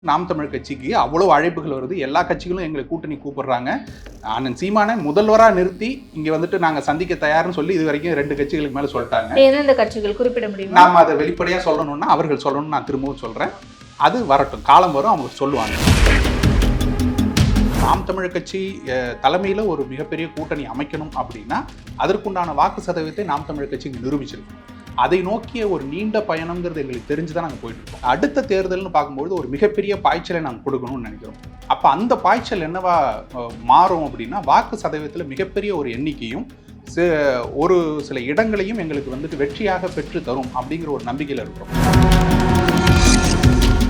நாம் தமிழ் கட்சிக்கு அவ்வளவு அழைப்புகள் வருது. எல்லா கட்சிகளும் எங்களை கூட்டணி கூப்பிடுறாங்க. அண்ணன் சீமானை முதல்வரா நிறுத்தி இங்க வந்துட்டு நாங்க சந்திக்க தயார்னு சொல்லி இது வரைக்கும் 2 கட்சிகளுக்கு மேல சொல்லிட்டாங்க. எந்தெந்த கட்சிகள் குறிப்பிட முடியுமா? நாம அதை வெளிப்படையா சொல்லணும்னா அவர்கள் சொல்லணும்னு நான் திரும்பவும் சொல்றேன். அது வரட்டும், காலம் வரும், அவங்க சொல்லுவாங்க. நாம் தமிழ் கட்சி தலைமையில ஒரு மிகப்பெரிய கூட்டணி அமைக்கணும் அப்படின்னா அதற்குண்டான வாக்கு சதவீதத்தை நாம் தமிழ் கட்சி நிரூபிச்சிருக்கு. அதை நோக்கிய ஒரு நீண்ட பயணம்ங்கிறது எங்களுக்கு தெரிஞ்சுதான் நாங்கள் போயிட்டு இருக்கோம். அடுத்த தேர்தல்னு பார்க்கும்போது ஒரு மிகப்பெரிய பாய்ச்சலை நாங்கள் கொடுக்கணும்னு நினைக்கிறோம். அப்போ அந்த பாய்ச்சல் என்னவா மாறும் அப்படின்னா வாக்கு சதவீதத்தில் மிகப்பெரிய ஒரு எண்ணிக்கையும் ஒரு சில இடங்களையும் எங்களுக்கு வந்துட்டு வெற்றியாக பெற்று தரும் அப்படிங்கிற ஒரு நம்பிக்கையில் இருக்கிறோம்.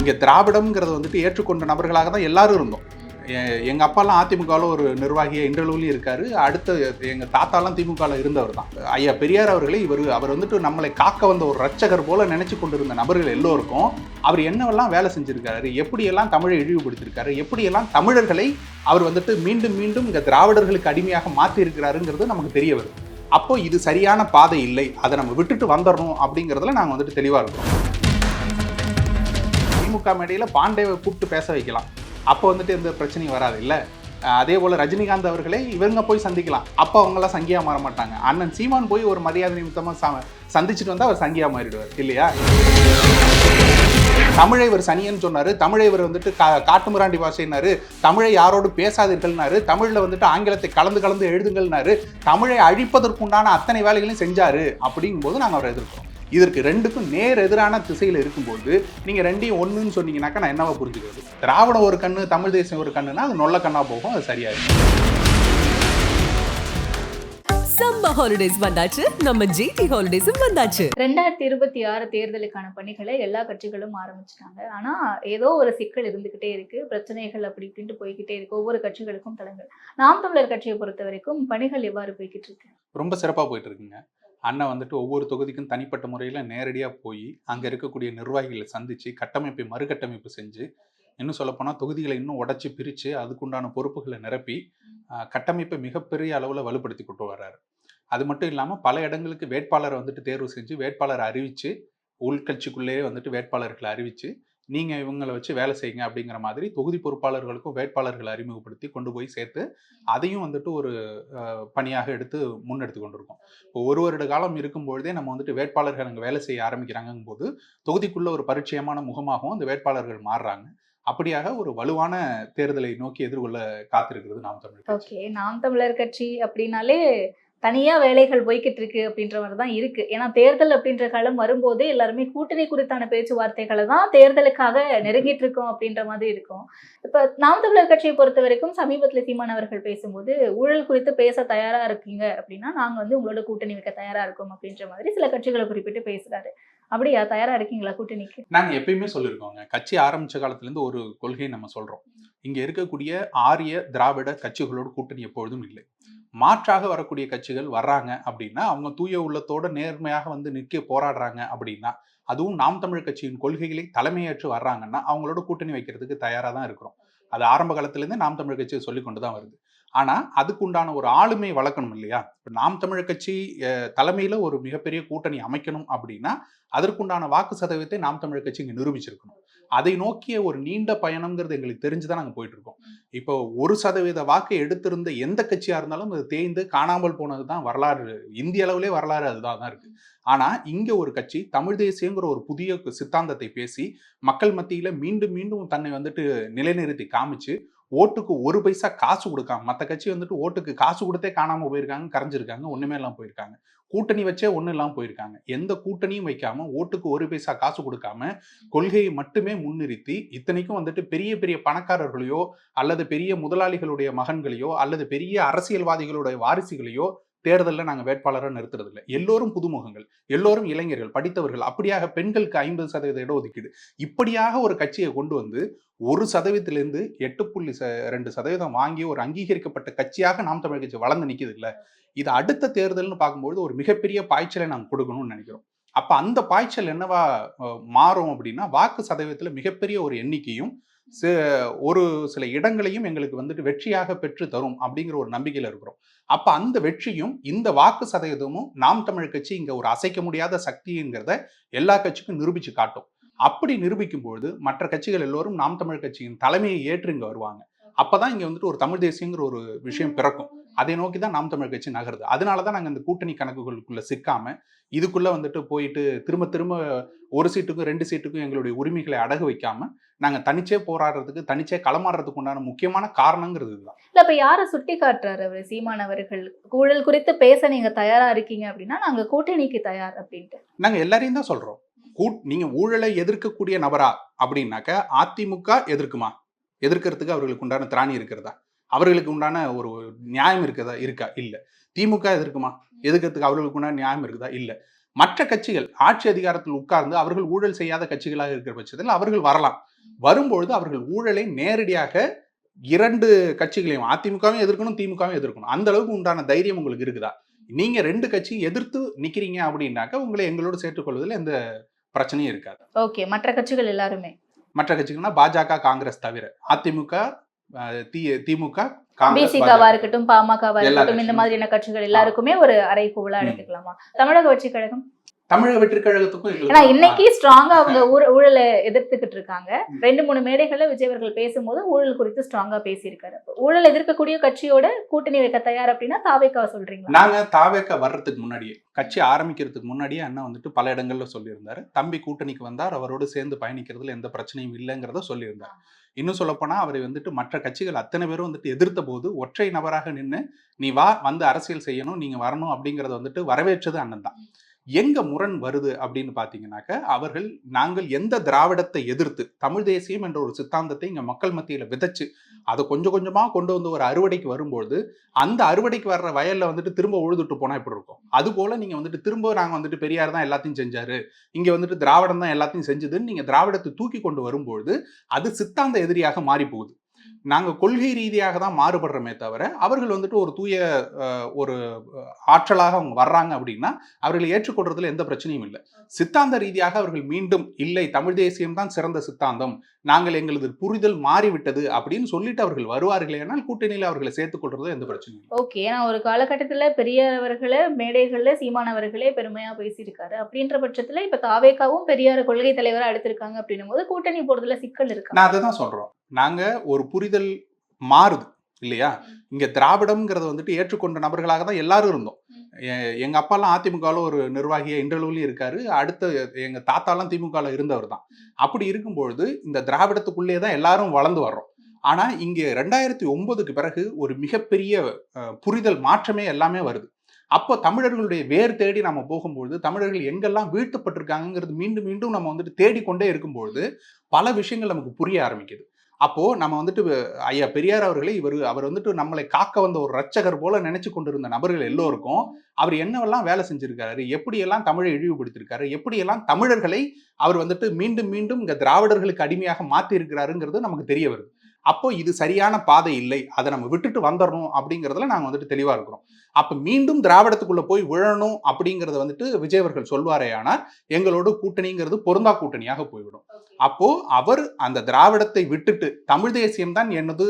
இங்கே திராவிடம்ங்கிறத வந்துட்டு ஏற்றுக்கொண்ட நபர்களாக தான் எல்லாரும் இருந்தோம். எங்கள் அப்பாலாம் அதிமுகவில் ஒரு நிர்வாகியாக இன்றளவுலையும் இருக்காரு. அடுத்த எங்கள் தாத்தாலாம் திமுகவில் இருந்தவர் தான். ஐயா பெரியார் அவர்களே அவர் வந்துட்டு நம்மளை காக்க வந்த ஒரு ரட்சகர் போல நினைச்சு கொண்டிருந்த நபர்கள் எல்லோருக்கும் அவர் என்னவெல்லாம் வேலை செஞ்சிருக்காரு, எப்படியெல்லாம் தமிழை இழிவுபடுத்தியிருக்காரு, எப்படியெல்லாம் தமிழர்களை அவர் வந்துட்டு மீண்டும் மீண்டும் இங்கே திராவிடர்களுக்கு அடிமையாக மாற்றி இருக்கிறாருங்கிறது நமக்கு தெரிய வருது. அப்போ இது சரியான பாதை இல்லை, அதை நம்ம விட்டுட்டு வந்துடணும் அப்படிங்கிறதுல நாங்கள் வந்துட்டு தெளிவாக இருக்கிறோம். திமுக மேடையில் பாண்டேவை கூப்பிட்டு பேச வைக்கலாம், அப்போ வந்துட்டு எந்த பிரச்சனையும் வராது இல்லை. அதே போல் ரஜினிகாந்த் அவர்களே இவங்க போய் சந்திக்கலாம், அப்போ அவங்களாம் சங்கியா மாற மாட்டாங்க. அண்ணன் சீமான் போய் ஒரு மரியாதை நிமித்தமாக சந்திச்சுட்டு வந்தால் அவர் சங்கியா மாறிடுவார் இல்லையா. தமிழை இவர் சனியன்னு சொன்னார், தமிழை இவர் வந்துட்டு காட்டுமிராண்டி பாஷைனாரு, தமிழை யாரோடு பேசாதீர்கள்னாரு, தமிழில் வந்துட்டு ஆங்கிலத்தை கலந்து கலந்து எழுதுங்கள்னாரு, தமிழை அழிப்பதற்குண்டான அத்தனை வேலைகளையும் செஞ்சாரு. அப்படிங்கும்போது நாங்கள் அவரை எதிர்க்கிறோம். இதற்கு ரெண்டுக்கும் நேர் எதிரான திசையில் இருக்கும்போது நீங்கள் ரெண்டையும் ஒன்றுன்னு சொன்னீங்கன்னாக்கா நான் என்னவா புரிஞ்சுக்கிறது? திராவிடம் ஒரு கண்ணு, தமிழ் தேசம் ஒரு கண்ணுனா அது நொல்ல கண்ணா போகும், அது சரியாயிருக்கும். சம்மர் ஹாலிடேஸ் வந்தாச்சு, நம்ம ஜிடி ஹாலிடேஸும் வந்தாச்சு. 2026 தேர்தலுக்கான பணிகளை எல்லா கட்சிகளும் ஆரம்பிச்சிட்டாங்க. ஆனா ஏதோ ஒரு சிக்கல் இருந்துகிட்டே இருக்கு, பிரச்சனைகள் அப்படி இப்படின்ட்டு போய்கிட்டே இருக்கு ஒவ்வொரு கட்சிகளுக்கும் தளங்கள். நாம் தமிழர் கட்சியை பொறுத்த வரைக்கும் பணிகள் எவ்வாறு போய்கிட்டு இருக்கு? ரொம்ப சிறப்பாக போயிட்டு இருக்குங்க. அண்ணன் வந்துட்டு ஒவ்வொரு தொகுதிக்கும் தனிப்பட்ட முறையில் நேரடியாக போய் அங்கே இருக்கக்கூடிய நிர்வாகிகளை சந்தித்து கட்டமைப்பை மறுகட்டமைப்பு செஞ்சு, இன்னும் சொல்லப்போனால் தொகுதிகளை இன்னும் உடச்சி பிரித்து அதுக்குண்டான பொறுப்புகளை நிரப்பி கட்டமைப்பை மிகப்பெரிய அளவில் வலுப்படுத்தி கொண்டு வர்றாரு. அது மட்டும் இல்லாமல் பல இடங்களுக்கு வேட்பாளரை வந்துட்டு தேர்வு செஞ்சு வேட்பாளரை அறிவித்து உள்கட்சிக்குள்ளேயே வந்துட்டு வேட்பாளர்களை அறிவித்து நீங்கள் இவங்களை வச்சு வேலை செய்யுங்க அப்படிங்கிற மாதிரி தொகுதி பொறுப்பாளர்களுக்கும் வேட்பாளர்களை அறிமுகப்படுத்தி கொண்டு போய் சேர்த்து அதையும் வந்துட்டு ஒரு பணியாக எடுத்து முன்னெடுத்து கொண்டிருக்கோம். இப்போ ஒரு வருட காலம் இருக்கும்பொழுதே நம்ம வந்துட்டு வேட்பாளர்கள் அங்கே வேலை செய்ய ஆரம்பிக்கிறாங்கும் போது தொகுதிக்குள்ள ஒரு பரிச்சயமான முகமாகவும் அந்த வேட்பாளர்கள் மாறுறாங்க. அப்படியாக ஒரு வலுவான தேர்தலை நோக்கி எதிர்கொள்ள காத்திருக்கிறது நாம் தமிழர். ஓகே, நாம் தமிழர் கட்சி அப்படின்னாலே தனியா வேலைகள் போய்கிட்டு இருக்கு அப்படின்ற மாதிரி தான் இருக்கு. ஏன்னா தேர்தல் அப்படின்ற காலம் வரும்போது எல்லாருமே கூட்டணி குறித்தான பேச்சுவார்த்தைகளை தான் தேர்தலுக்காக நெருங்கிட்டு இருக்கோம் அப்படின்ற மாதிரி இருக்கும். இப்ப நாம் தமிழர் கட்சியை பொறுத்த வரைக்கும் சமீபத்துல சீமான் அவர்கள் பேசும்போது ஊழல் குறித்து பேச தயாரா இருக்கீங்க அப்படின்னா நாங்க உங்களோட கூட்டணி வைக்க தயாரா இருக்கோம் அப்படின்ற மாதிரி சில கட்சிகளை குறிப்பிட்டு பேசுறாரு. அப்படியா, தயாரா இருக்கீங்களா கூட்டணிக்கு? நாங்க எப்பயுமே சொல்லியிருக்கோங்க, கட்சி ஆரம்பிச்ச காலத்துல இருந்து ஒரு கொள்கையை நம்ம சொல்றோம். இங்க இருக்கக்கூடிய ஆரிய திராவிட கட்சிகளோட கூட்டணி எப்பொழுதும் இல்லை. மாற்றாக வரக்கூடிய கட்சிகள் வர்றாங்க அப்படின்னா அவங்க தூய உள்ளத்தோட நேர்மையாக வந்து நிற்க போராடுறாங்க அப்படின்னா, அதுவும் நாம் தமிழ் கட்சியின் கொள்கைகளை தலைமையேற்று வர்றாங்கன்னா அவங்களோட கூட்டணி வைக்கிறதுக்கு தயாரா தான் இருக்கிறோம். அது ஆரம்ப காலத்திலேருந்து நாம் தமிழ் கட்சியை சொல்லி கொண்டுதான் வருது. ஆனா அதுக்குண்டான ஒரு ஆளுமை வளர்க்கணும் இல்லையா. நாம் தமிழ் கட்சி தலைமையில ஒரு மிகப்பெரிய கூட்டணி அமைக்கணும் அப்படின்னா அதற்குண்டான வாக்கு சதவீதத்தை நாம் தமிழ் கட்சி இங்க நிரூபிச்சிருக்கணும். அதை நோக்கிய ஒரு நீண்ட பயணம்ங்கிறது எங்களுக்கு தெரிஞ்சுதான் நாங்க போயிட்டு இருக்கோம். இப்போ 1% வாக்கை எடுத்திருந்த எந்த கட்சியா இருந்தாலும் அது தேய்ந்து காணாமல் போனதுதான் வரலாறு. இந்திய அளவிலே வரலாறு அதுதான் இருக்கு. ஆனா இங்க ஒரு கட்சி தமிழ் தேசியங்கிற ஒரு புதிய சித்தாந்தத்தை பேசி மக்கள் மத்தியில மீண்டும் மீண்டும் தன்னை வந்துட்டு நிலைநிறுத்தி காமிச்சு ஓட்டுக்கு 1 பைசா காசு கொடுக்காம, மற்ற கட்சி வந்துட்டு ஓட்டுக்கு காசு கொடுத்தே காணாம போயிருக்காங்க, கரைஞ்சிருக்காங்க, ஒண்ணுமே எல்லாம் போயிருக்காங்க. கூட்டணி வச்சே ஒன்றும் இல்லாமல் போயிருக்காங்க. எந்த கூட்டணியும் வைக்காம ஓட்டுக்கு 1 பைசா காசு கொடுக்காம கொள்கையை மட்டுமே முன்னிறுத்தி, இத்தனைக்கும் வந்துட்டு பெரிய பெரிய பணக்காரர்களையோ அல்லது பெரிய முதலாளிகளுடைய மகன்களையோ அல்லது பெரிய அரசியல்வாதிகளுடைய வாரிசுகளையோ தேர்தலில் நாங்கள் வேட்பாளராக நிறுத்துறது இல்லை. எல்லோரும் புதுமுகங்கள், எல்லோரும் இளைஞர்கள், படித்தவர்கள். அப்படியாக பெண்களுக்கு 50% இடஒதுக்கீடு, இப்படியாக ஒரு கட்சியை கொண்டு வந்து 1%லிருந்து 8.2% வாங்கி ஒரு அங்கீகரிக்கப்பட்ட கட்சியாக நாம் தமிழ் கட்சி வளர்ந்து நிற்குது இல்லை. இது அடுத்த தேர்தல்னு பார்க்கும்போது ஒரு மிகப்பெரிய பாய்ச்சலை நாங்கள் கொடுக்கணும்னு நினைக்கிறோம். அப்ப அந்த பாய்ச்சல் என்னவா மாறும் அப்படின்னா வாக்கு சதவீதத்தில் மிகப்பெரிய ஒரு எண்ணிக்கையும் ஒரு சில இடங்களையும் எங்களுக்கு வந்துட்டு வெற்றியாக பெற்று தரும் அப்படிங்கிற ஒரு நம்பிக்கையில இருக்கிறோம். அப்ப அந்த வெற்றியும் இந்த வாக்கு சதவீதமும் நாம் தமிழ் கட்சி இங்க ஒரு அசைக்க முடியாத சக்திங்கிறத எல்லா கட்சிக்கும் நிரூபிச்சு காட்டும். அப்படி நிரூபிக்கும் பொழுது மற்ற கட்சிகள் எல்லோரும் நாம் தமிழ் கட்சியின் தலைமையை ஏற்று இங்க வருவாங்க. அப்பதான் இங்க வந்துட்டு ஒரு தமிழ் தேசியங்கிற ஒரு விஷயம் பிறக்கும். அதை நோக்கி தான் நாம் தமிழ் கட்சி நகருது. அதனாலதான் நாங்க இந்த கூட்டணி கணக்குகளுக்குள்ள சிக்காம இதுக்குள்ள வந்துட்டு போயிட்டு திரும்ப திரும்ப ஒரு சீட்டுக்கும் 2 சீட்டுக்கும் எங்களுடைய உரிமைகளை அடகு வைக்காம நாங்க தனிச்சே போராடுறதுக்கு தனிச்சே களமாடுறதுக்கு உண்டான முக்கியமான காரணங்கிறது இதுதான். இல்ல இப்ப யார சுட்டி காட்டுறாரு அவரு சீமான் அவர்கள்? ஊழல் குறித்து பேச நீங்க தயாரா இருக்கீங்க அப்படின்னா நாங்க கூட்டணிக்கு தயார் அப்படின்ட்டு. நாங்க எல்லாரையும் தான் சொல்றோம். நீங்க ஊழலை எதிர்க்கக்கூடிய நபரா அப்படின்னாக்க அதிமுக எதிர்க்குமா? எதிர்க்கிறதுக்கு அவர்களுக்கு உண்டான திராணி இருக்கிறதா? அவர்களுக்கு உண்டான ஒரு நியாயம் இருக்கா? இல்ல. திமுக எதிர்க்குமா? எதிர்க்கிறதுக்கு அவர்களுக்கு உண்டான நியாயம் இருக்குதா? இல்ல. மற்ற கட்சிகள் ஆட்சி அதிகாரத்தில் உட்கார்ந்து அவர்கள் ஊழல் செய்யாத கட்சிகளாக இருக்கிற பட்சத்தில் அவர்கள் வரலாம். வரும்பொழுது அவர்கள் ஊழலை நேரடியாக 2 கட்சிகளையும் அதிமுகவும் எதிர்க்கணும், திமுகவும் எதிர்க்கணும். அந்த அளவுக்கு உண்டான தைரியம் உங்களுக்கு இருக்குதா? நீங்க 2 கட்சியும் எதிர்த்து நிக்கிறீங்க அப்படின்னாக்க உங்களை எங்களோடு சேர்த்துக்கொள்வதில் எந்த பிரச்சனையும் இருக்காது. ஓகே, மற்ற கட்சிகள் எல்லாருமே. மற்ற கட்சிகள்னா பாஜக, காங்கிரஸ் தவிர அதிமுக, திமுக, காங்கிரஸ், பிசிகவா இருக்கட்டும், பாமகவா எல்லா இருக்கட்டும், இந்த கட்சியும். மாதிரியான கட்சிகள் எல்லாருக்குமே ஒரு அறைகூவலா எடுத்துக்கலாமா? தமிழக வெற்றி கழகம் தமிழக வெற்றி கழகத்துக்கும் ஏன்னா இன்னைக்கு ஸ்ட்ராங்கா அவங்க ஊழலை எதிர்த்துக்கிட்டு இருக்காங்க. 2-3 மேடைகள்ல விஜய் அவர்கள் பேசும்போது ஊழல் குறித்து ஸ்ட்ராங்கா பேசியிருக்காரு. ஊழல் எதிர்க்கக்கூடிய கட்சியோட கூட்டணி வைக்க தயார் அப்படின்னா தாவேக்கா சொல்றீங்களா? நாங்க தாவேக்கா வர்றதுக்கு முன்னாடியே, கட்சி ஆரம்பிக்கிறதுக்கு முன்னாடியே அண்ணா வந்துட்டு பல இடங்கள்ல சொல்லியிருந்தாரு. தம்பி கூட்டணிக்கு வந்தார், அவரோடு சேர்ந்து பயணிக்கிறதுல எந்த பிரச்சனையும் இல்லைங்கிறத சொல்லியிருந்தார். இன்னும் சொல்லப்போனா அவரை வந்துட்டு மற்ற கட்சிகள் அத்தனை பேரும் வந்துட்டு எதிர்த்த போது ஒற்றை நபராக நின்று நீ வா, வந்து அரசியல் செய்யணும், நீங்க வரணும் அப்படிங்கறத வந்துட்டு வரவேற்றது அண்ணன் தான். எங்க முரண் வருது அப்படின்னு பாத்தீங்கன்னாக்க, அவர்கள் நாங்கள் எந்த திராவிடத்தை எதிர்த்து தமிழ் தேசியம் என்ற ஒரு சித்தாந்தத்தை இங்க மக்கள் மத்தியில விதைச்சு அதை கொஞ்சம் கொஞ்சமா கொண்டு வந்து ஒரு அறுவடைக்கு வரும்போது அந்த அறுவடைக்கு வர்ற வயல்ல வந்துட்டு திரும்ப உழுதுட்டு போனா எப்படி இருக்கும்? அது போல நீங்க வந்துட்டு திரும்ப நாங்க வந்துட்டு பெரியார் தான் எல்லாத்தையும் செஞ்சாரு, இங்க வந்துட்டு திராவிடம் தான் எல்லாத்தையும் செஞ்சதுன்னு நீங்க திராவிடத்தை தூக்கி கொண்டு வரும்பொழுது அது சித்தாந்த எதிரியாக மாறி போகுது. நாங்க கொள்கை ரீதியாக தான் மாறுபடுறோமே தவிர அவர்கள் வந்துட்டு ஒரு தூய ஒரு ஆற்றலாக அவங்க வர்றாங்க அப்படின்னா அவர்களை ஏற்றுக்கொள்றதுல எந்த பிரச்சனையும் இல்லை. சித்தாந்த ரீதியாக அவர்கள் மீண்டும் இல்லை, தமிழ் தேசியம் தான் சிறந்த சித்தாந்தம், நாங்கள் எங்களது புரிதல் மாறிவிட்டது அப்படின்னு சொல்லிட்டு அவர்கள் வருவார்களே ஆனால் கூட்டணியில அவர்களை சேர்த்துக் கொள்றது எந்த பிரச்சனையும் இல்லை. ஓகே, நான் ஒரு காலகட்டத்துல பெரியார் அவர்களை மேடைகள்ல சீமான் அவர்களே பெருமையா பேசியிருக்காரு. அப்படின்ற பட்சத்துல இப்ப தாவேக்காவும் பெரியார் கொள்கை தலைவரா எடுத்திருக்காங்க அப்படின்னும் போது கூட்டணி போறதுல சிக்கல் இருக்கு. நான் அதை தான் சொல்றோம். நாங்க ஒரு புரிதல் மாறுது இல்லையா? இங்க திராவிடம்ங்கிறத வந்துட்டு ஏற்றுக்கொண்ட நபர்களாக தான் எல்லாரும் இருந்தோம். எங்க அப்பாலாம் அதிமுகவில் ஒரு நிர்வாகியா இன்றளவுலயும் இருக்காரு. அடுத்த எங்க தாத்தாலாம் திமுகவில் இருந்தவர் தான். அப்படி இருக்கும்பொழுது இந்த திராவிடத்துக்குள்ளே தான் எல்லாரும் வளர்ந்து வர்றோம். ஆனா இங்க 2009க்கு பிறகு ஒரு மிகப்பெரிய புரிதல் மாற்றமே எல்லாமே வருது. அப்போ தமிழர்களுடைய வேர் தேடி நம்ம போகும்பொழுது தமிழர்கள் எங்கெல்லாம் வீழ்த்தப்பட்டிருக்காங்கிறது மீண்டும் மீண்டும் நம்ம வந்துட்டு தேடிக்கொண்டே இருக்கும்பொழுது பல விஷயங்கள் நமக்கு புரிய ஆரம்பிக்குது. அப்போ நம்ம வந்துட்டு ஐயா பெரியார் அவர்களே அவர் வந்துட்டு நம்மளை காக்க வந்த ஒரு ரட்சகர் போல நினைச்சு கொண்டிருந்த நபர்கள் எல்லோருக்கும் அவர் என்னவெல்லாம் வேலை செஞ்சிருக்காரு, எப்படியெல்லாம் தமிழை இழிவுபடுத்திருக்காரு, எப்படியெல்லாம் தமிழர்களை அவர் வந்துட்டு மீண்டும் மீண்டும் இங்க திராவிடர்களுக்கு அடிமையாக மாத்தி இருக்கிறாருங்கிறது நமக்கு தெரிய வருது. அப்போ இது சரியான பாதை இல்லை, அதை நம்ம விட்டுட்டு வந்துடணும் அப்படிங்கிறதுல நாங்க வந்துட்டு தெளிவா இருக்கிறோம். அப்ப மீண்டும் திராவிடத்துக்குள்ள போய் விழணும் அப்படிங்கறத வந்துட்டு விஜய் அவர்கள் சொல்வாரே ஆனால் எங்களோட கூட்டணிங்கிறது பொருந்தா கூட்டணியாக போய்விடும். அப்போ அவர் அந்த திராவிடத்தை விட்டுட்டு தமிழ் தேசியம் தான் எனது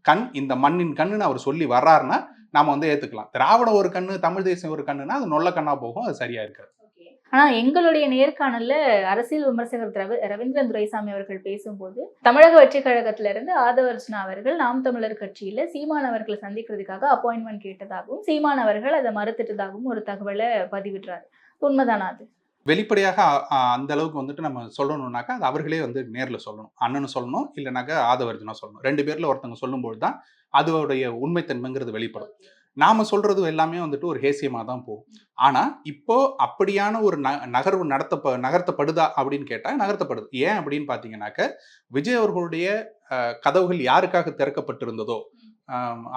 கண், இந்த மண்ணின் கண்ணுன்னு அவர் சொல்லி வர்றாருன்னா நாம வந்து ஏத்துக்கலாம். திராவிடம் ஒரு கண்ணு, தமிழ் தேசியம் ஒரு கண்ணுன்னா அது நொல்ல கண்ணா போகும், அது சரியா இருக்காது. ஆனா எங்களுடைய நேர்காணல்ல அரசியல் விமர்சகர் ரவீந்திரன் துரைசாமி அவர்கள் பேசும்போது தமிழக வெற்றி கழகத்தில இருந்து ஆதவர்ஜுனா அவர்கள் நாம் தமிழர் கட்சியில சீமான் அவர்களை சந்திக்கிறதுக்காக அப்பாயின்மெண்ட் கேட்டதாகவும் சீமான் அவர்கள் அதை மறுத்துட்டதாகவும் ஒரு தகவலை பதிவிடுறாரு. உண்மைதானா அது? வெளிப்படையாக அந்த அளவுக்கு வந்துட்டு நம்ம சொல்லணும்னாக்கா அது அவர்களே வந்து நேர்ல சொல்லணும். அண்ணனும் சொல்லணும், இல்லைனாக்கா ஆதவர்ஜுனா சொல்லணும். 2 பேர்ல ஒருத்தவங்க சொல்லும்போது தான் அதோடைய உண்மைத்தன்மைங்கிறது வெளிப்படும். நாம சொல்றது எல்லாமே வந்துட்டு ஒரு ஹேசியமா தான் போகும். ஆனா இப்போ அப்படியான ஒரு நகர்வு நகர்த்தப்படுதா அப்படின்னு கேட்டா நகர்த்தப்படுது. ஏன் அப்படின்னு பாத்தீங்கன்னாக்க விஜய் அவர்களுடைய கதவுகள் யாருக்காக திறக்கப்பட்டிருந்ததோ,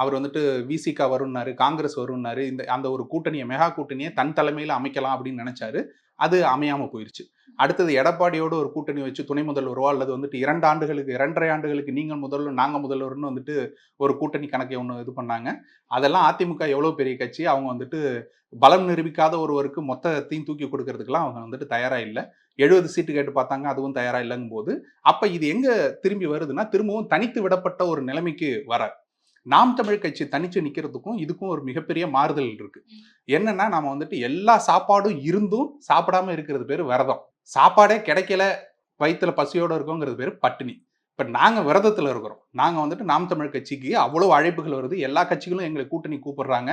அவர் வந்துட்டு விசிகா வரும்னாரு, காங்கிரஸ் வரும்னாரு, அந்த ஒரு கூட்டணியை மெகா கூட்டணியை தன் தலைமையில அமைக்கலாம் அப்படின்னு நினைச்சாரு. அது அமையாம போயிருச்சு. அடுத்தது எடப்பாடியோட ஒரு கூட்டணி வச்சு துணை முதல்வரோ அல்லது வந்துட்டு 2 ஆண்டுகளுக்கு 2.5 ஆண்டுகளுக்கு நீங்கள் முதல்வர் நாங்க முதல்வர்னு வந்துட்டு ஒரு கூட்டணி கணக்கை ஒன்று இது பண்ணாங்க. அதெல்லாம் அதிமுக எவ்வளவு பெரிய கட்சி, அவங்க வந்துட்டு பலம் நிரூபிக்காத ஒருவருக்கு மொத்தத்தையும் தூக்கி கொடுக்கறதுக்கெல்லாம் அவங்க வந்துட்டு தயாரா இல்லை. 70 சீட்டு கேட்டு பார்த்தாங்க, அதுவும் தயாரா இல்லைங்கும் போது அப்ப இது எங்க திரும்பி வருதுன்னா திரும்பவும் தனித்து விடப்பட்ட ஒரு நிலைமைக்கு வர நாம் தமிழ் கட்சி தனிச்சு நிக்கிறதுக்கும் இதுக்கும் ஒரு மிகப்பெரிய மாறுதல் இருக்கு. என்னன்னா நாம வந்துட்டு எல்லா சாப்பாடும் இருந்தும் சாப்பிடாம இருக்கிறது பேரு விரதம். சாப்பாடே கிடைக்கல, வயித்துல பசியோட இருக்கோங்கிறது பேர் பட்டினி. இப்ப நாங்க விரதத்துல இருக்கிறோம். நாங்க வந்துட்டு நாம் தமிழர் கட்சிக்கு அவ்வளவு அழைப்புகள் வருது. எல்லா கட்சிகளும் எங்களை கூட்டணி கூப்பிடுறாங்க.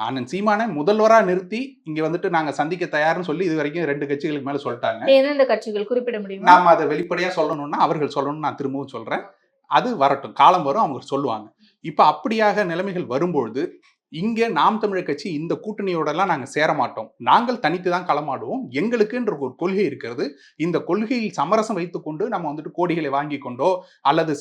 அண்ணன் சீமானை முதல்வரா நிறுத்தி இங்க வந்துட்டு நாங்க சந்திக்க தயார்னு சொல்லி இது வரைக்கும் 2 கட்சிகளுக்கு மேல சொல்லிட்டாங்க. எந்தெந்த கட்சிகள் குறிப்பிட முடியுமா? நாம அதை வெளிப்படையா சொல்லணும்னா அவர்கள் சொல்லணும்னு நான் திரும்பவும் சொல்றேன். அது வரட்டும், காலம் வரும், அவங்க சொல்லுவாங்க. இப்ப அப்படியாக நிலைமைகள் வரும்பொழுது இங்க நாம் தமிழர் கட்சி இந்த கூட்டணியோடலாம் நாங்க சேர மாட்டோம். நாங்கள் தனித்து தான் களமாடுவோம். எங்களுக்குன்ற ஒரு கொள்கை இருக்கிறது. இந்த கொள்கையில் சமரசம் வைத்துக்கொண்டு நம்ம வந்துட்டு கோடிகளை வாங்கி கொண்டோ அல்லது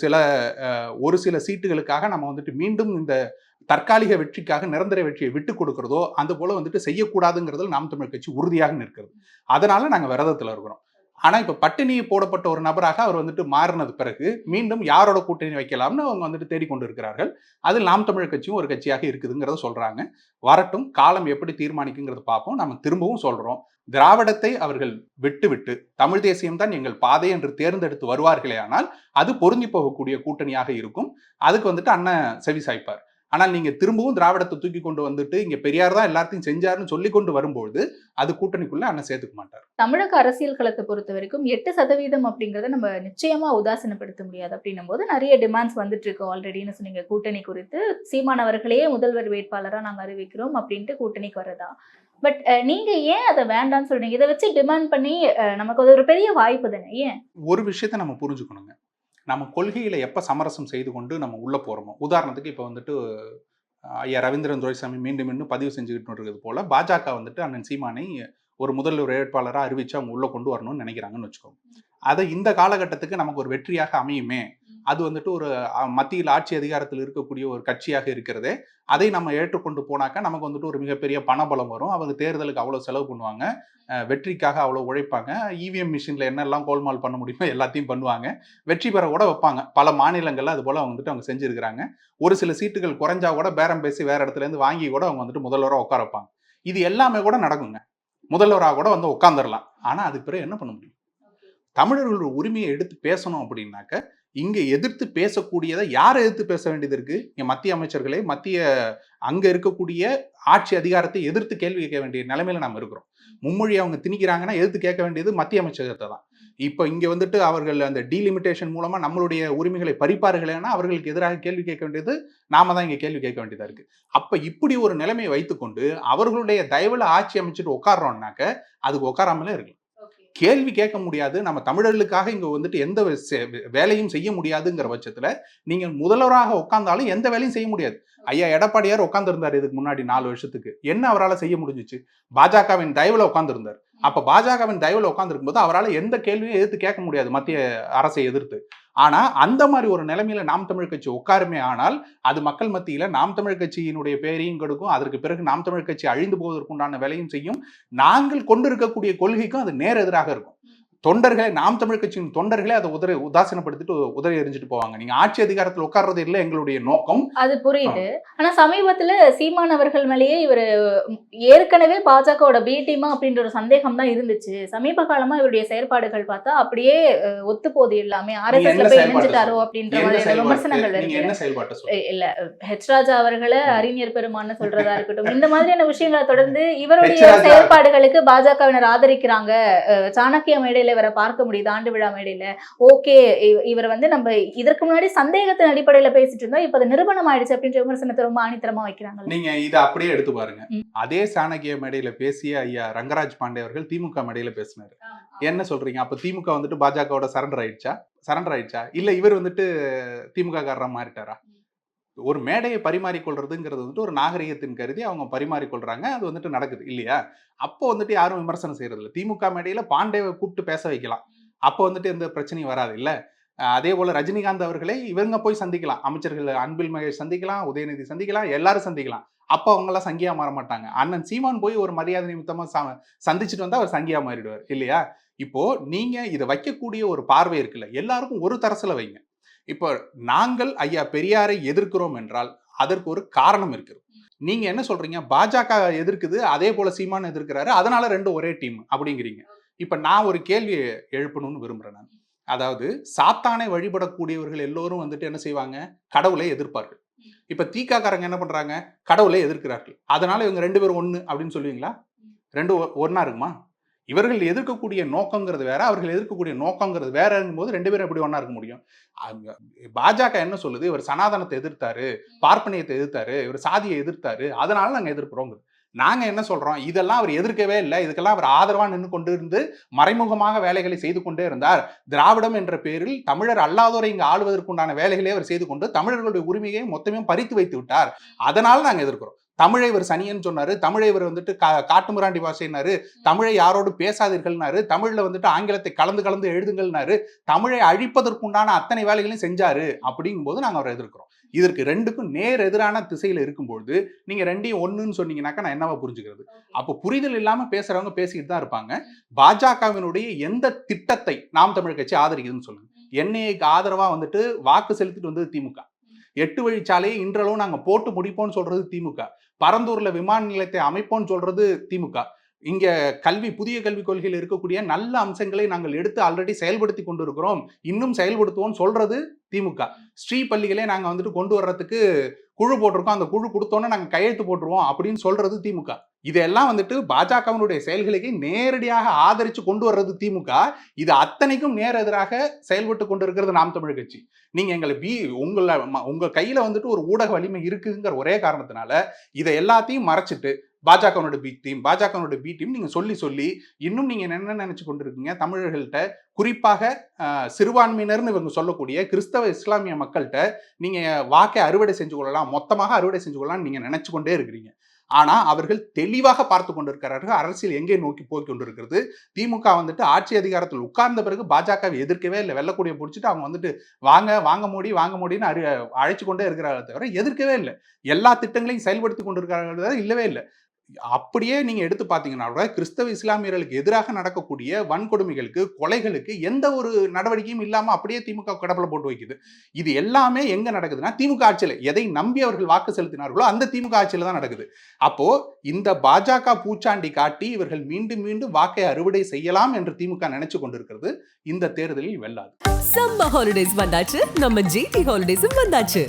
ஒரு சில சீட்டுகளுக்காக நம்ம வந்துட்டு மீண்டும் இந்த தற்காலிக வெற்றிக்காக நிரந்தர வெற்றியை விட்டு கொடுக்கிறதோ அந்த போல வந்துட்டு செய்யக்கூடாதுங்கிறதுல நாம் தமிழர் கட்சி உறுதியாக நிற்கிறது. அதனால நாங்க விரதத்துல இருக்கிறோம். ஆனா இப்ப பட்டினி போடப்பட்ட ஒரு நபராக அவர் வந்துட்டு மாறினது பிறகு மீண்டும் யாரோட கூட்டணி வைக்கலாம்னு அவங்க வந்துட்டு தேடிக்கொண்டு இருக்கிறார்கள். அதில் நாம் தமிழர் கட்சியும் ஒரு கட்சியாக இருக்குதுங்கிறத சொல்றாங்க. வரட்டும், காலம் எப்படி தீர்மானிக்குங்கிறத பார்ப்போம். நம்ம திரும்பவும் சொல்றோம், திராவிடத்தை அவர்கள் விட்டுவிட்டு தமிழ் தேசியம் தான் எங்கள் பாதை என்று தேர்ந்தெடுத்து வருவார்களே ஆனால் அது பொருந்தி போகக்கூடிய கூட்டணியாக இருக்கும். அதுக்கு வந்துட்டு அண்ணன் செவி சாய்ப்பார். ஆனால் நீங்க திரும்பவும் திராவிடத்தை தூக்கி கொண்டு வந்துட்டு இங்க பெரியார் தான் எல்லாத்தையும் செஞ்சாருன்னு சொல்லி கொண்டு வரும்போது அது கூட்டணிக்குள்ள அண்ணன் சேர்த்துக்க மாட்டார். தமிழக அரசியல் களத்தை பொறுத்த வரைக்கும் 8% அப்படிங்கறத நம்ம நிச்சயமா உதாசீனப்படுத்த முடியாது. அப்படின்னும் போது நிறைய டிமாண்ட்ஸ் வந்துட்டு இருக்கு. ஆல்ரெடின்னு சொன்னீங்க கூட்டணி குறித்து. சீமான் அவர்களையே முதல்வர் வேட்பாளரா நாங்க அறிவிக்கிறோம் அப்படின்ட்டு கூட்டணிக்கு வரதா. பட் நீங்க ஏன் அதை வேண்டாம்னு சொல்றீங்க? இதை வச்சு டிமாண்ட் பண்ணி நமக்கு அது ஒரு பெரிய வாய்ப்பு தானே. ஏன் ஒரு விஷயத்த நம்ம புரிஞ்சுக்கணுங்க. நம்ம கொள்கையில எப்ப சமரசம் செய்து கொண்டு நம்ம உள்ள போறோமோ, உதாரணத்துக்கு இப்ப வந்துட்டு ஐயா ரவீந்திரன் துரைசாமி மீண்டும் மீண்டும் பதிவு செஞ்சுக்கிட்டு இருக்கிறது போல பாஜக வந்துட்டு அண்ணன் சீமானை ஒரு முதல்வர் வேட்பாளராக அறிவிச்சு அவங்க உள்ள கொண்டு வரணும்னு நினைக்கிறாங்கன்னு வச்சுக்கோங்க. அதை இந்த காலகட்டத்துக்கு நமக்கு ஒரு வெற்றியாக அமையுமே. அது வந்துட்டு ஒரு மத்தியில் ஆட்சி அதிகாரத்தில் இருக்கக்கூடிய ஒரு கட்சியாக இருக்கிறதே, அதை நம்ம ஏற்றுக்கொண்டு போனாக்க நமக்கு வந்துட்டு ஒரு மிகப்பெரிய பணபலம் வரும். அவங்க தேர்தலுக்கு அவ்வளவு செலவு பண்ணுவாங்க, வெற்றிக்காக அவ்வளவு உழைப்பாங்க, இவிஎம் மிஷின்ல என்னெல்லாம் கோல்மால் பண்ண முடியுமோ எல்லாத்தையும் பண்ணுவாங்க, வெற்றி பெற கூட வைப்பாங்க. பல மாநிலங்கள்ல அது போல வந்துட்டு அவங்க செஞ்சிருக்கிறாங்க. ஒரு சில சீட்டுகள் குறைஞ்சா கூட பேரம் பேசி வேற இடத்துல இருந்து வாங்கி கூட அவங்க வந்துட்டு முதல்வராக உட்கார வைப்பாங்க. இது எல்லாமே கூட நடக்குங்க. முதல்வராக கூட வந்து உட்காந்துடலாம். ஆனா அதுக்கு பிறகு என்ன பண்ண முடியும்? தமிழர்களோட உரிமையை எடுத்து பேசணும் அப்படின்னாக்க இங்க எதிர்த்து பேசக்கூடியதை யாரை எதிர்த்து பேச வேண்டியது இருக்கு? இங்க மத்திய அமைச்சர்களே, அங்க இருக்கக்கூடிய ஆட்சி அதிகாரத்தை எதிர்த்து கேள்வி கேட்க வேண்டிய நிலைமையில நம்ம இருக்கிறோம். மும்மொழி அவங்க திணிக்கிறாங்கன்னா எதிர்த்து கேட்க வேண்டியது மத்திய அமைச்சகத்தை தான். இப்ப இங்க வந்துட்டு அவர்கள் அந்த டீலிமிட்டேஷன் மூலமா நம்மளுடைய உரிமைகளை பறிப்பார்களேனா அவர்களுக்கு எதிராக கேள்வி கேட்க வேண்டியது நாம தான் இங்க கேள்வி கேட்க வேண்டியதா இருக்கு. அப்ப இப்படி ஒரு நிலைமையை வைத்துக்கொண்டு அவர்களுடைய தயவுல ஆட்சி அமைச்சிட்டு உட்கார்றோம்னாக்க அதுக்கு உட்காராமலே இருக்கு. கேள்வி கேட்க முடியாது. நம்ம தமிழர்களுக்காக இங்க வந்துட்டு எந்த வேலையும் செய்ய முடியாதுங்கிற பட்சத்துல நீங்க முதல்வராக உட்கார்ந்தாலும் எந்த வேலையும் செய்ய முடியாது. ஐயா எடப்பாடியார் உட்கார்ந்து இருந்தார் இதுக்கு முன்னாடி 4 வருஷத்துக்கு. என்ன அவரால் செய்ய முடிஞ்சிச்சு? பாஜகவின் தயவுல உட்கார்ந்து இருந்தார். அப்ப பாஜகவின் தயவுல உட்கார்ந்து இருக்கும்போது அவரால் எந்த கேள்வியும் எதிர்த்து கேட்க முடியாது மத்திய அரசை எதிர்த்து. ஆனா அந்த மாதிரி ஒரு நிலைமையில நாம் தமிழர் கட்சி உட்காருமே ஆனால் அது மக்கள் மத்தியில நாம் தமிழர் கட்சியினுடைய பேரையும் கெடுக்கும். அதற்கு பிறகு நாம் தமிழர் கட்சி அழிந்து போவதற்குண்டான வேலையும் செய்யும். நாங்கள் கொண்டிருக்கக்கூடிய கொள்கைக்கும் அது நேர் எதிராக இருக்கும். தொண்டர்களே, நாம் தமிழ் கட்சியின் தொண்டர்களே அதை உதாசீனப்படுத்திட்டு உதவி எறிஞ்சிட்டு போவாங்க. நீங்க ஆட்சி அதிகாரத்தில் உட்கார்றது இல்லை எங்களுடைய நோக்கம். அது புரியுது. ஆனா சமீபத்துல சீமான் அவர்கள் மேலேயே இவர் ஏற்கனவே பாஜகவோட பி டீமா அப்படின்ற ஒரு சந்தேகம் தான் இருந்துச்சு. சமீப காலமா இவருடைய செயற்பாடுகள் பார்த்தா அப்படியே ஒத்து போது எல்லாமே. ஆர்எஸ்எஸ்ல போய் இணைஞ்சிட்டாரோ அப்படின்ற மாதிரி விமர்சனங்கள் இருக்கு. இல்ல ஹெச் ராஜா அவர்களை அறிஞர் பெருமான்னு சொல்றதா இருக்கட்டும், இந்த மாதிரியான விஷயங்களை தொடர்ந்து இவருடைய செயற்பாடுகளுக்கு பாஜகவினர் ஆதரிக்கிறாங்க. சாணக்கிய மேடையில இவரை பார்க்க முடியுது, ஆண்டு விழா மேடையில. ஓகே, இவர் வந்து நம்ம இதற்கு முன்னாடி சந்தேகத்தின் அடிப்படையில பேசிட்டு இருந்தோம், இப்ப அது நிரூபணம் ஆயிடுச்சு அப்படின்ற விமர்சனத்தை ரொம்ப ஆணித்தரமா வைக்கிறாங்க. நீங்க இதை அப்படியே எடுத்து பாருங்க. அதே சாணக்கிய மேடையில பேசிய ஐயா ரங்கராஜ் பாண்டே அவர்கள் திமுக மேடையில பேசினாரு. என்ன சொல்றீங்க? அப்ப திமுக வந்துட்டு பாஜகவோட சரண்டர் ஆயிடுச்சா? இல்ல இவர் வந்துட்டு திமுக காரரா மாறிட்டாரா? ஒரு மேடையை பரிமாறிக்கொள்றதுங்கிறது வந்துட்டு ஒரு நாகரிகத்தின் கருதி அவங்க பரிமாறிக்கொள்றாங்க. அது வந்துட்டு நடக்குது இல்லையா? அப்போ வந்துட்டு யாரும் விமர்சனம் செய்யறது இல்லை. திமுக மேடையில பாண்டேவை கூப்பிட்டு பேச வைக்கலாம். அப்போ வந்துட்டு எந்த பிரச்சனையும் வராது இல்ல. அதே போல ரஜினிகாந்த் அவர்களை இவங்க போய் சந்திக்கலாம். அமைச்சர்கள் அன்பில் மகேஷ் சந்திக்கலாம், உதயநிதி சந்திக்கலாம், எல்லாரும் சந்திக்கலாம். அப்ப அவங்க எல்லாம் சங்கியா மாற மாட்டாங்க. அண்ணன் சீமான் போய் ஒரு மரியாதை நிமித்தமா சந்திச்சுட்டு வந்தா அவர் சங்கியா மாறிடுவார் இல்லையா? இப்போ நீங்க இதை வைக்கக்கூடிய ஒரு பார்வை இருக்குல்ல, எல்லாருக்கும் ஒரு தரசுல வைங்க. இப்போ நாங்கள் ஐயா பெரியாரை எதிர்க்கிறோம் என்றால் அதற்கு ஒரு காரணம் இருக்குது. நீங்க என்ன சொல்றீங்க? பாஜக எதிர்க்குது, அதே போல சீமான் எதிர்க்கிறாரு, அதனால ரெண்டும் ஒரே டீம் அப்படிங்கிறீங்க. இப்ப நான் ஒரு கேள்வி எழுப்பணும்னு விரும்புறேன். நான் அதாவது சாத்தானை வழிபடக்கூடியவர்கள் எல்லோரும் வந்துட்டு என்ன செய்வாங்க? கடவுளை எதிர்ப்பார்கள். இப்ப தீக்காக்காரங்க என்ன பண்றாங்க? கடவுளை எதிர்க்கிறார்கள். அதனால இவங்க 2 பேரும் ஒண்ணு அப்படின்னு சொல்லுவீங்களா? 2 ஒண்ணா இருக்குமா? இவர்கள் எதிர்க்கக்கூடிய நோக்கங்கிறது வேற, அவர்கள் எதிர்க்கக்கூடிய நோக்கங்கிறது வேறங்கும் போது 2 பேரும் எப்படி ஒண்ணா இருக்க முடியும்? அங்க பாஜக என்ன சொல்லுது? இவர் சனாதனத்தை எதிர்த்தாரு, பார்ப்பனியத்தை எதிர்த்தாரு, இவர் சாதியை எதிர்த்தாரு, அதனால நாங்க எதிர்க்கிறோங்குது. நாங்க என்ன சொல்றோம்? இதெல்லாம் அவர் எதிர்க்கவே இல்ல. இதுக்கெல்லாம் அவர் ஆதரவா நின்னு கொண்டு இருந்து மறைமுகமாக வேலைகளை செய்து கொண்டே இருந்தார். திராவிடம் என்ற பேரில் தமிழர் அல்லாதோரை இங்கு ஆளுவதற்குண்டான வேலைகளை அவர் செய்து கொண்டு தமிழர்களுடைய உரிமையை மொத்தமே பறித்து வைத்து விட்டார். அதனால நாங்க எதிர்க்கிறோம். தமிழை இவர் சனியன்னு சொன்னாரு, தமிழை இவர் வந்துட்டு காட்டுமிராண்டி பாஷைனாரு, தமிழை யாரோடு பேசாதீர்கள்னாரு, தமிழ்ல வந்துட்டு ஆங்கிலத்தை கலந்து கலந்து எழுதுங்கள்னாரு, தமிழை அழிப்பதற்குண்டான அத்தனை வேலைகளையும் செஞ்சாரு அப்படிங்கும் போது நாங்க அவரை எதிர்க்கிறோம். இதற்கு 2க்கும் நேர் எதிரான திசையில இருக்கும்பொழுது நீங்க 2யும் ஒண்ணுன்னு சொன்னீங்கன்னாக்கா நான் என்னவா புரிஞ்சுக்கிறது? அப்போ புரிதல் இல்லாம பேசுறவங்க பேசிக்கிட்டு தான் இருப்பாங்க. பாஜகவினுடைய எந்த திட்டத்தை நாம் தமிழர் கட்சி ஆதரிக்குதுன்னு சொல்லுங்க. என்ஐஏக்கு ஆதரவா வந்துட்டு வாக்கு செலுத்திட்டு வந்தது திமுக. 8 வழிச்சாலையை இன்றளவும் நாங்க போட்டு முடிப்போம்னு சொல்றது திமுக. பரந்தூர்ல விமான நிலையத்தை அமைப்போம்னு சொல்றது திமுக. இங்க புதிய கல்விக் கொள்கையில் இருக்கக்கூடிய நல்ல அம்சங்களை நாங்கள் எடுத்து ஆல்ரெடி செயல்படுத்தி கொண்டிருக்கிறோம், இன்னும் செயல்படுத்துவோம் சொல்றது திமுக. ஸ்ரீ பள்ளிகளே நாங்க வந்துட்டு கொண்டு வர்றதுக்கு குழு போட்டிருக்கோம், அந்த குழு கொடுத்தோன்னு நாங்க கையெழுத்து போட்டுருவோம் அப்படின்னு சொல்றது திமுக. இதெல்லாம் வந்துட்டு பாஜகவினுடைய செயல்களுக்கு நேரடியாக ஆதரிச்சு கொண்டு வர்றது திமுக. இது அத்தனைக்கும் நேர் எதிராக செயல்பட்டு கொண்டிருக்கிறது நாம் தமிழர் கட்சி. நீங்க எங்களை உங்க கையில வந்துட்டு ஒரு ஊடக வலிமை இருக்குங்கிற ஒரே காரணத்தினால இதை எல்லாத்தையும் மறைச்சிட்டு பாஜகவினுடைய பி டீம் நீங்க சொல்லி இன்னும் நீங்க என்ன நினைச்சு கொண்டிருக்கீங்க? தமிழர்கள்ட்ட குறிப்பாக சிறுபான்மையினர்னு இவங்க சொல்லக்கூடிய கிறிஸ்தவ இஸ்லாமிய மக்கள்கிட்ட நீங்க வாக்கை அறுவடை செஞ்சு கொள்ளலாம், மொத்தமாக அறுவடை செஞ்சு கொள்ளலாம் நீங்க நினைச்சு கொண்டே இருக்கிறீங்க. ஆனா அவர்கள் தெளிவாக பார்த்து கொண்டிருக்கிறார்கள் அரசியல் எங்கே நோக்கி போய் கொண்டிருக்கிறது. திமுக வந்துட்டு ஆட்சி அதிகாரத்தில் உட்கார்ந்த பிறகு பாஜகவை எதிர்க்கவே இல்லை. வெள்ளக்கூடிய பிடிச்சிட்டு அவங்க வந்துட்டு வாங்க மோடின்னு அழைச்சு கொண்டே இருக்கிறார்கள் தவிர எதிர்க்கவே இல்லை. எல்லா திட்டங்களையும் செயல்படுத்தி கொண்டிருக்கிறார்கள் இல்லவே இல்லை. அப்படியே நீங்க எடுத்து பாத்தீங்கன்னா கூட கிறிஸ்தவ இஸ்லாமியர்களுக்கு எதிராக நடக்கக்கூடிய வன்கொடுமைகளுக்கு, கொலைகளுக்கு எந்த ஒரு நடவடிக்கையும் இல்லாம அப்படியே திமுக கடப்பல போட்டு வைக்குது. இது எல்லாமே எங்க நடக்குதுன்னா திமுக ஆட்சியில எதை நம்பி அவர்கள் வாக்கு செலுத்தினார்களோ அந்த திமுக ஆட்சியில தான் நடக்குது. அப்போ இந்த பாஜக பூச்சாண்டி காட்டி இவர்கள் மீண்டும் மீண்டும் வாக்கை அறுவடை செய்யலாம் என்று திமுக நினைச்சு கொண்டிருக்கிறது இந்த தேர்தலில் வெல்லாது. சம்மர் ஹாலிடேஸ் வந்தாச்சு, நம்ம ஜிடி ஹாலிடேஸும் வந்தாச்சு.